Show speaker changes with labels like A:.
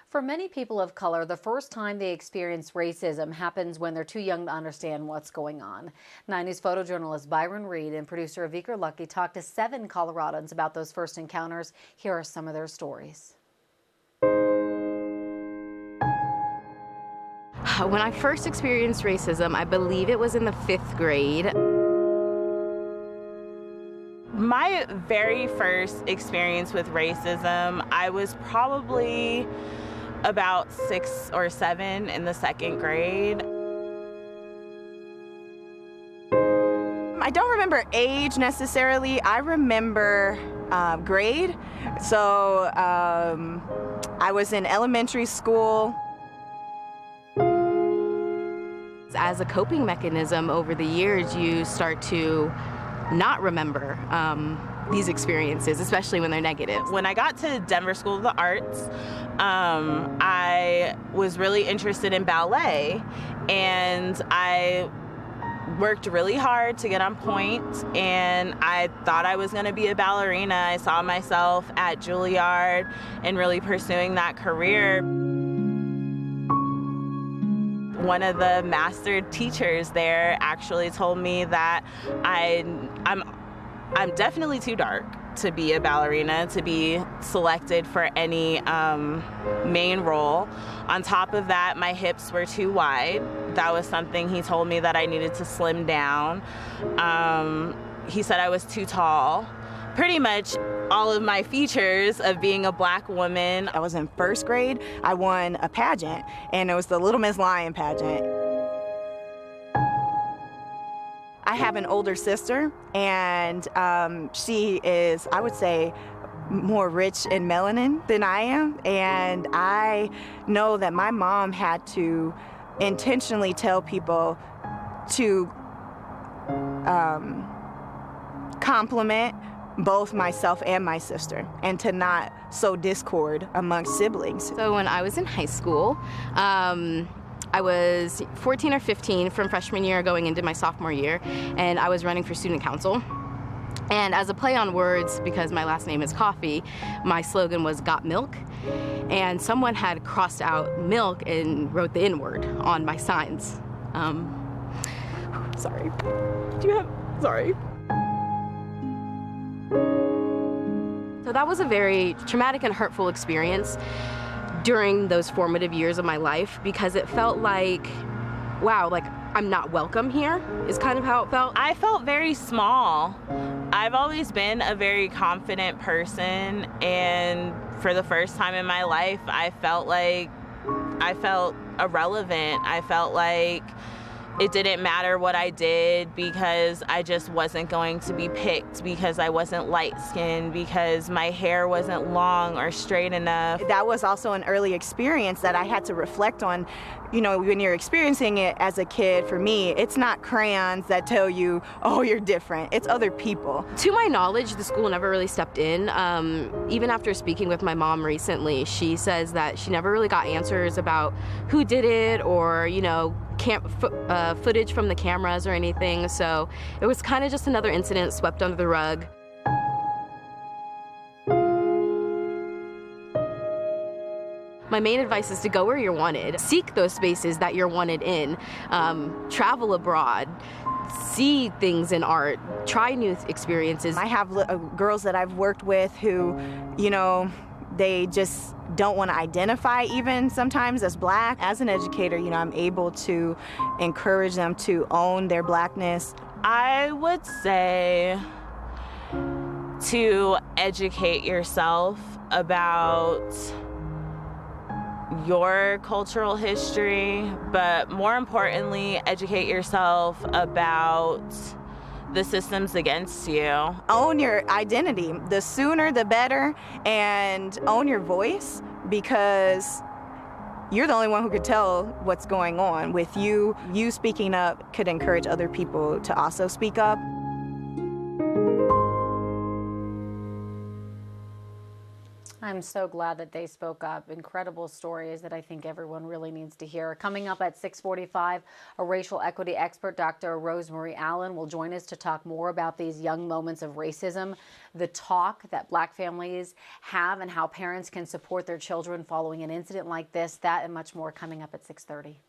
A: For many people of color, the first time they experience racism happens when they're too young to understand what's going on. 9 News photojournalist Byron Reed and producer Aviker Lucky talked to 7 Coloradans about those first encounters. Here are some of their stories.
B: When I first experienced racism, I believe it was in the 5th grade.
C: My very first experience with racism, I was probably about 6 or 7 in the 2nd grade.
D: I don't remember age necessarily. I remember grade. So I was in elementary school.
B: As a coping mechanism over the years, you start to not remember these experiences, especially when they're negative.
C: When I got to Denver School of the Arts, I was really interested in ballet, and I worked really hard to get on point, and I thought I was going to be a ballerina. I saw myself at Juilliard and really pursuing that career. One of the master teachers there actually told me that I'm definitely too dark to be a ballerina, to be selected for any main role. On top of that, my hips were too wide. That was something he told me that I needed to slim down. He said I was too tall. Pretty much all of my features of being a black woman.
D: I was in 1st grade. I won a pageant, and it was the Little Miss Lion pageant. I have an older sister, and she is, I would say, more rich in melanin than I am. And I know that my mom had to intentionally tell people to compliment both myself and my sister, and to not sow discord amongst siblings.
B: So when I was in high school, I was 14 or 15 from freshman year going into my sophomore year, and I was running for student council. And as a play on words, because my last name is Coffee, my slogan was "Got Milk," and someone had crossed out milk and wrote the N-word on my signs. Sorry. Sorry. So that was a very traumatic and hurtful experience during those formative years of my life, because it felt like, wow, like I'm not welcome here, is kind of how it felt.
C: I felt very small. I've always been a very confident person, and for the first time in my life, I felt irrelevant. I felt like it didn't matter what I did, because I just wasn't going to be picked, because I wasn't light-skinned, because my hair wasn't long or straight enough.
D: That was also an early experience that I had to reflect on. You know, when you're experiencing it as a kid, for me, it's not crayons that tell you, oh, you're different. It's other people.
B: To my knowledge, the school never really stepped in. Even after speaking with my mom recently, she says that she never really got answers about who did it, or, you know, footage from the cameras or anything. So it was kind of just another incident swept under the rug. My main advice is to go where you're wanted. Seek those spaces that you're wanted in. Travel abroad. See things in art. Try new experiences.
D: I have girls that I've worked with who, you know, they just don't want to identify even sometimes as black. As an educator, you know, I'm able to encourage them to own their blackness.
C: I would say to educate yourself about your cultural history, but more importantly, educate yourself about the systems against you.
D: Own your identity. The sooner the better, and own your voice, because you're the only one who could tell what's going on. With you speaking up could encourage other people to also speak up.
A: I'm so glad that they spoke up. Incredible stories that I think everyone really needs to hear. Coming up at 6:45, a racial equity expert, Dr. Rosemarie Allen, will join us to talk more about these young moments of racism, the talk that Black families have, and how parents can support their children following an incident like this. That and much more coming up at 6:30.